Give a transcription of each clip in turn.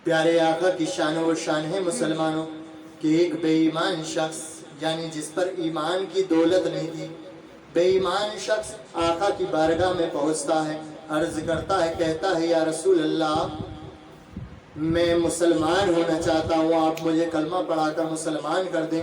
پیارے آقا کی شان و شان ہے مسلمانوں کہ ایک بے ایمان شخص یعنی جس پر ایمان کی دولت نہیں تھی، بے ایمان شخص آقا کی بارگاہ میں پہنچتا ہے، عرض کرتا ہے، کہتا ہے یا رسول اللہ میں مسلمان ہونا چاہتا ہوں، آپ مجھے کلمہ پڑھا کر مسلمان کر دیں۔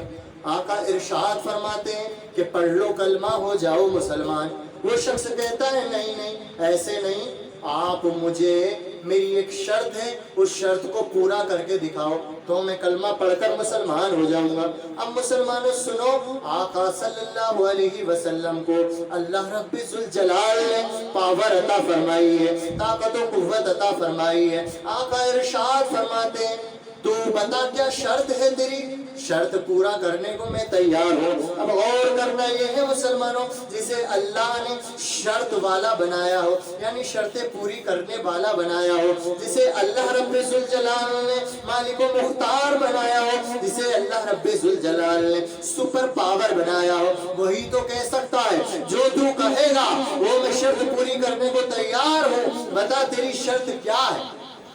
آقا ارشاد فرماتے ہیں کہ پڑھ لو کلمہ ہو جاؤ مسلمان۔ وہ شخص کہتا ہے نہیں نہیں ایسے نہیں، آپ مجھے میری ایک شرط ہے، اس شرط کو پورا کر کے دکھاؤ تو میں کلمہ پڑھ کر مسلمان ہو جاؤں گا۔ اب مسلمانوں سنو، آقا صلی اللہ علیہ وسلم کو اللہ رب ذوالجلال نے پاور عطا فرمائی ہے، طاقت و قوت عطا فرمائی ہے۔ آقا ارشاد فرماتے ہیں تو بتا کیا شرط ہے تیری؟ شرط پورا کرنے کو میں تیار ہوں۔ اب غور کرنا یہ ہے مسلمانوں، جسے اللہ نے شرط والا بنایا ہو یعنی شرطیں پوری کرنے والا بنایا ہو، جسے اللہ رب ذوالجلال نے مالک و مختار بنایا ہو، جسے اللہ رب ذوالجلال نے سپر پاور بنایا ہو، وہی تو کہہ سکتا ہے جو تو کہے گا وہ میں شرط پوری کرنے کو تیار ہوں۔ بتا تیری شرط کیا ہے؟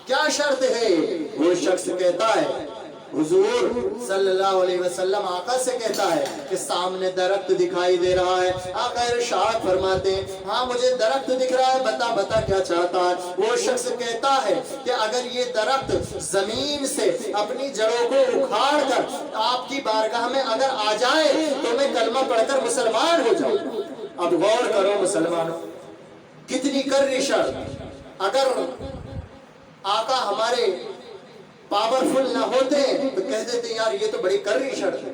کیا شرط ہے؟ وہ شخص کہتا ہے، حضور صلی اللہ علیہ وسلم آقا سے کہتا ہے کہ سامنے درخت دکھائی دے رہا ہے۔ آقا ارشاد فرماتے ہیں ہاں مجھے درخت دکھ رہا ہے، بتا بتا کیا چاہتا ہے؟ وہ شخص کہتا ہے کہ اگر یہ درخت زمین سے اپنی جڑوں کو اکھاڑ کر آپ کی بارگاہ میں اگر آ جائے تو میں کلمہ پڑھ کر مسلمان ہو جاؤں۔ اب غور کرو مسلمانوں، کتنی کرری شرط! اگر آقا ہمارے پاورفل نہ ہوتے تو کہہ دیتے یار یہ تو بڑی کرری شرط ہے۔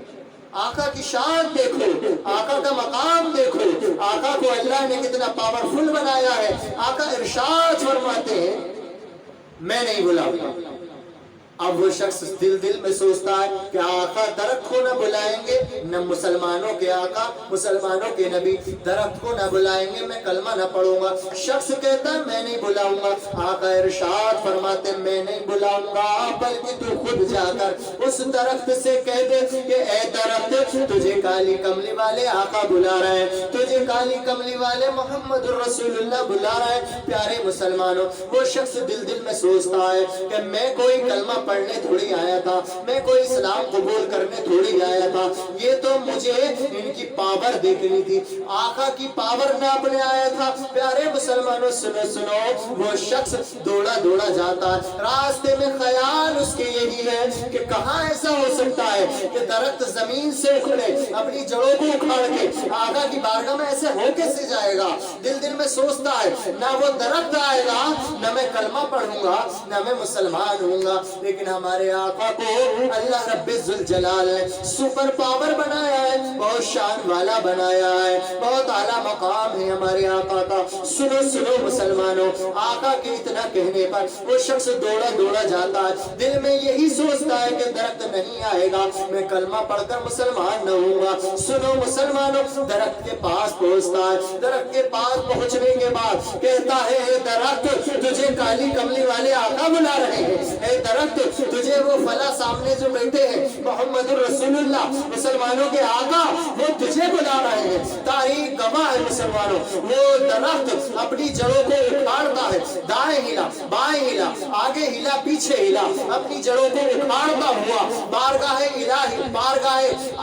آقا کی شان دیکھو، آقا کا مقام دیکھو، آقا کو اللہ نے کتنا پاورفل بنایا ہے۔ آقا ارشاد فرماتے ہیں میں نہیں بلاؤں گا۔ اب وہ شخص دل میں سوچتا ہے کہ آقا درخت کو نہ بلائیں گے، نہ مسلمانوں کے آقا مسلمانوں کے نبی درخت کو نہ بلائیں گے، میں کلمہ نہ پڑھوں گا۔ شخص کہتا ہے میں نہیں بلاؤں گا۔ آقا ارشاد فرماتے ہیں میں نہیں بلاؤں گا، بلکہ تو خود جا کر اس درخت سے کہہ دے کہ اے درخت تجھے کالی کملی والے آقا بلا رہے ہیں، تجھے کالی کملی والے محمد الرسول اللہ بلا رہے ہیں۔ پیارے مسلمانوں، وہ شخص دل میں سوچتا ہے کہ میں کوئی کلمہ پڑھنے تھوڑی آیا تھا، میں کوئی اسلام قبول کرنے تھوڑی آیا تھا، یہ تو مجھے ان کی پاور دیکھنی تھی، آقا کی پاور ناپنے آیا تھا۔ پیارے مسلمانوں سنو، وہ شخص دوڑا جاتا ہے، راستے میں خیال اس کے یہی ہے کہ کہاں ایسا ہو سکتا ہے کہ درخت زمین سے اکھڑے اپنی جڑوں کو اکھاڑ کے آقا کی بارگاہ میں ایسے ہو کیسے جائے گا؟ دل میں سوچتا ہے نہ وہ درخت آئے گا، نہ میں کلمہ پڑھوں گا، نہ میں مسلمان ہوں گا۔ لیکن ہمارے آقا کو اللہ رب ذوالجلال نے سپر پاور بنایا ہے، بہت شان والا بنایا ہے، بہت اعلیٰ مقام ہے ہمارے آقا کا۔ سنو مسلمانوں، آقا کے اتنا کہنے پر وہ شخص دوڑا جاتا ہے، دل میں یہی سوچتا ہے کہ درخت نہیں آئے گا، میں کلمہ پڑھ کر مسلمان نہ ہوں گا۔ سنو مسلمانوں، درخت کے پاس پہنچتا ہے، درخت کے پاس پہنچنے کے بعد کہتا ہے اے درخت تجھے کالی کملی والے آقا بلا رہے ہیں، اے درخت تجھے وہ فلاں سامنے جو بیٹھے ہیں محمد الرسول اللہ مسلمانوں کے آقا وہ تجھے بلا رہے ہیں۔ تاریخ گواہ ہے مسلمانوں، وہ درخت اپنی جڑوں کو اکھاڑتا ہے، دائیں ہلا بائیں ہلا آگے ہلا پیچھے ہلا، اپنی جڑوں کو اکھاڑتا ہوا بارگاہ الہی بارگاہ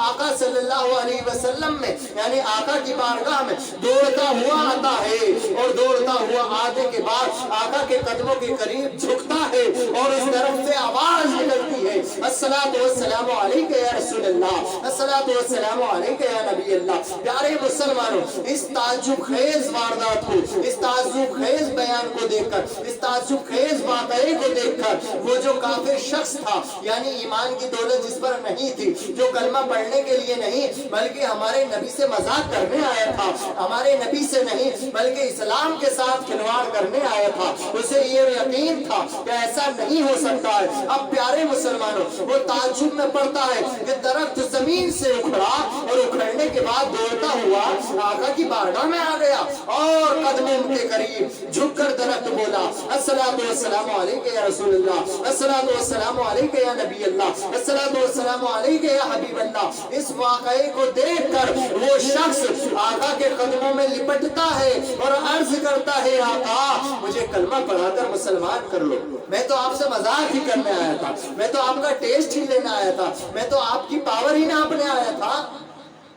آقا صلی اللہ علیہ وسلم میں یعنی آقا کی بارگاہ میں دوڑتا ہوا آتا ہے، اور دوڑتا ہوا آنے کے بعد آقا کے قدموں کے قریب جھکتا ہے اور اس طرف سے آواز نکلتی ہے الصلاۃ والسلام علیک یا رسول اللہ، الصلاۃ والسلام علیک یا نبی اللہ۔ پیارے مسلمانوں، اس تعجب خیز واردات کو، اس تعجب خیز بیان کو دیکھ کر، اس تعجب خیز واقعے کو دیکھ کر وہ جو کافر شخص تھا یعنی ایمان کی دولت جس پر نہیں تھی، جو کلمہ پڑھنے کے لیے نہیں بلکہ ہمارے نبی سے مذاق کرنے آیا تھا، ہمارے نبی سے نہیں بلکہ اسلام کے ساتھ کھلواڑ کرنے آیا تھا، اسے یہ یقین تھا کہ ایسا نہیں ہو سکتا ہے۔ اب پیارے مسلمانوں، وہ تعجب میں پڑتا ہے کہ درخت زمین سے اکھڑا اور اکھڑنے کے بعد دوڑتا ہوا آقا کی بارگاہ میں آ گیا اور قدموں کے قریب جھک کر درخت بولا الصلاۃ والسلام علیک یا رسول اللہ، الصلاۃ والسلام علیک یا نبی اللہ، الصلاۃ والسلام علیک یا حبیب اللہ۔ اس واقعے کو دیکھ کر وہ شخص آقا کے قدموں میں لپٹتا ہے اور عرض کرتا ہے آقا مجھے کلمہ پڑھا کر مسلمان کر لو، میں تو آپ سے مذاق ہی کرنے آیا تھا، میں تو آپ کا ٹیسٹ ہی لینا آیا تھا، میں تو آپ کی پاور ہی ناپنے آیا تھا،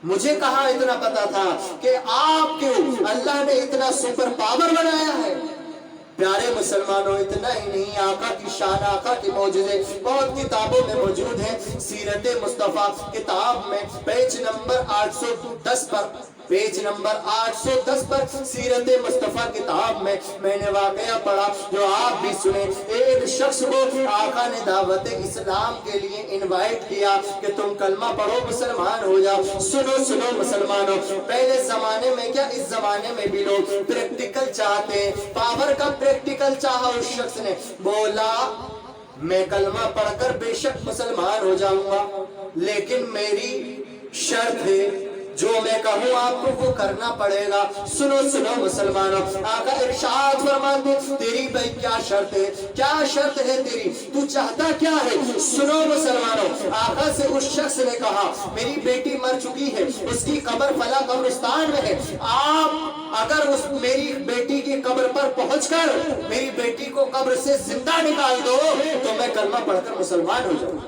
مجھے کہاں اتنا پتا تھا کہ آپ کو اللہ نے اتنا سپر پاور بنایا ہے۔ پیارے مسلمانوں، اتنا ہی نہیں، آقا کی شان، آقا کے معجزے بہت کتابوں میں موجود ہیں۔ سیرت مصطفیٰ کتاب میں پیج نمبر 810 پر، پیج نمبر 810 پر سیرت مصطفیٰ کتاب میں میں نے واقعہ پڑھا جو آپ بھی سنیں۔ ایک شخص کو آقا نے دعوت اسلام کے لیے انوائٹ کیا کہ تم کلمہ پڑھو مسلمان ہو جاؤ۔ سنو مسلمانوں، پہلے زمانے میں کیا اس زمانے میں بھی لوگ پریکٹیکل چاہتے ہیں، پاور کا پریکٹیکل چاہا۔ اس شخص نے بولا میں کلمہ پڑھ کر بے شک مسلمان ہو جاؤں گا، لیکن میری شرط ہے جو میں کہوں آپ کو وہ کرنا پڑے گا۔ سنو مسلمانوں، آقا ارشاد فرماتے تیری بھائی کیا شرط ہے، کیا شرط ہے تیری، تو چاہتا کیا ہے؟ سنو مسلمانوں، آقا سے اس شخص نے کہا میری بیٹی مر چکی ہے، اس کی قبر فلاں قبرستان میں ہے، آپ اگر اس میری بیٹی کی قبر پر پہنچ کر میری بیٹی کو قبر سے زندہ نکال دو تو میں کلمہ پڑھ کر مسلمان ہو جاؤں۔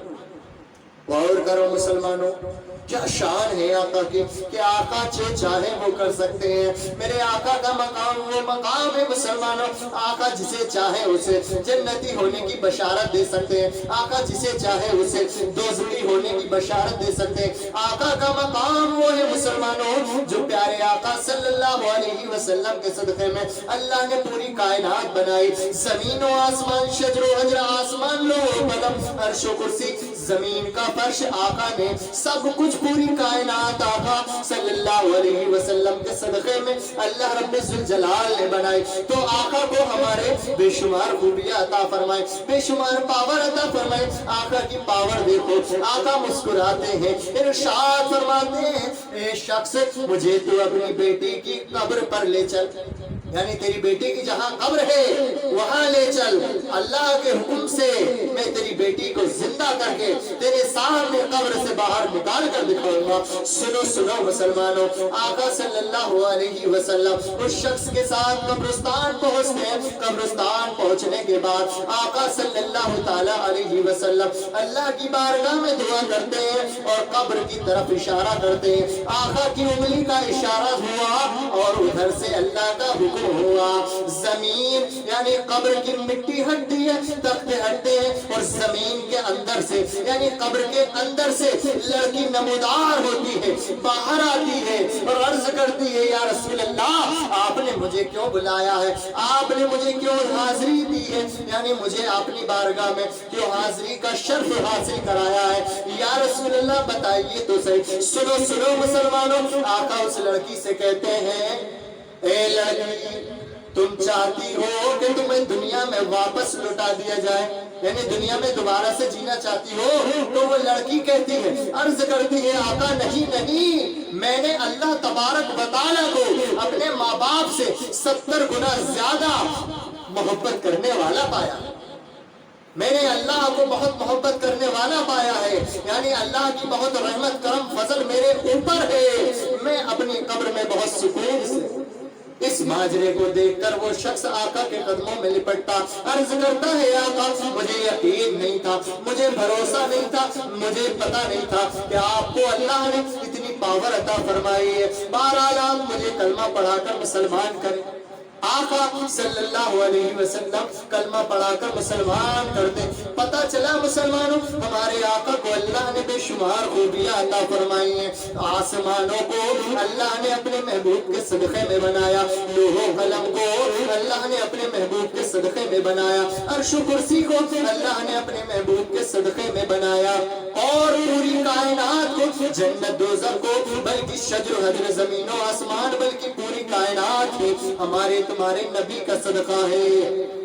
غور کرو مسلمانوں، کیا شان ہے آقا کی کہ آقا جو چاہے وہ کر سکتے ہیں۔ میرے آقا کا مقام وہ مقام ہے مسلمانوں، آقا جسے چاہے اسے جنتی ہونے کی بشارت دے سکتے ہیں، آقا جسے چاہے اسے دوزخی ہونے کی بشارت دے سکتے ہیں۔ آقا کا مقام وہ ہے مسلمانوں جو پیارے آقا صلی اللہ علیہ وسلم کے صدقے میں اللہ نے پوری کائنات بنائی، زمین و آسمان، شجر و حجر، آسمان لوح و قلم، عرش و کرسی، زمین کا فرش، آقا نے سب کچھ پوری کائنات آقا صلی اللہ علیہ وسلم کے صدقے میں اللہ رب ذوالجلال نے بنائی۔ تو آقا کو ہمارے بے شمار خوبیاں عطا فرمائے، بے شمار پاور عطا فرمائے۔ آقا کی پاور دیکھو، آقا مسکراتے ہیں، ارشاد فرماتے ہیں اے شخص مجھے تو اپنی بیٹی کی قبر پر لے چل، یعنی تیری بیٹی کی جہاں قبر ہے وہاں لے چل، اللہ کے حکم سے میں تیری بیٹی کو زندہ کر کے تیرے سامنے قبر سے باہر نکال کر دکھاؤں گا۔ سنو مسلمانوں، آقا صلی اللہ علیہ وسلم اس شخص کے ساتھ قبرستان پہنچتے ہیں۔ قبرستان پہنچنے کے بعد آقا صلی اللہ تعالی علیہ وسلم اللہ کی بارگاہ میں دعا کرتے ہیں اور قبر کی طرف اشارہ کرتے ہیں۔ آقا کی انگلی کا اشارہ ہوا اور ادھر سے اللہ کا حکم ہوا، زمین یعنی قبر کی مٹی ہٹتی ہے، تختے ہٹتے ہیں اور زمین کے اندر سے یعنی قبر کے اندر سے لڑکی نمودار ہوتی ہے، باہر آتی ہے اور عرض کرتی ہے یا رسول اللہ آپ نے مجھے کیوں بلایا ہے، آپ نے مجھے کیوں حاضری دی ہے، یعنی مجھے اپنی بارگاہ میں کیوں حاضری کا شرف حاصل کرایا ہے، یا رسول اللہ بتائیے تو صحیح۔ سنو مسلمانوں، آقا اس لڑکی سے کہتے ہیں اے لڑکی تم چاہتی ہو کہ تمہیں دنیا میں واپس لوٹا دیا جائے، یعنی دنیا میں دوبارہ سے جینا چاہتی ہو؟ تو وہ لڑکی کہتی ہے، عرض کرتی ہے آقا نہیں، میں نے اللہ تبارک و تعالیٰ کو اپنے ماں باپ سے 70 گنا زیادہ محبت کرنے والا پایا، میں نے اللہ کو بہت محبت کرنے والا پایا ہے، یعنی اللہ کی بہت رحمت کرم فضل میرے اوپر ہے، میں اپنی قبر میں بہت سکون سے۔ اس ماجرے کو دیکھ کر وہ شخص آقا کے قدموں میں لپٹتا، عرض کرتا ہے آقا مجھے یقین نہیں تھا، مجھے بھروسہ نہیں تھا، مجھے پتا نہیں تھا کہ آپ کو اللہ نے اتنی پاور عطا فرمائی ہے، بہرحال آپ مجھے کلمہ پڑھا کر مسلمان کریں۔ آقا صلی اللہ علیہ وسلم کلمہ پڑھا کر مسلمان کرتے۔ پتہ چلا مسلمانوں ہمارے آقا کو اللہ نے بے شمار خوبیاں عطا فرمائی ہیں، آسمانوں کو اللہ نے اپنے محبوب کے صدقے میں بنایا، لوح و قلم کو اللہ نے اپنے محبوب کے صدقے میں بنایا، عرش و کرسی کو اللہ نے اپنے محبوب کے صدقے میں بنایا، اور پوری کائنات کو، جنت دوزخ کو، بلکہ شجر و حجر، زمین و آسمان، بلکہ پوری کائنات کو ہمارے تمہارے نبی کا صدقہ ہے۔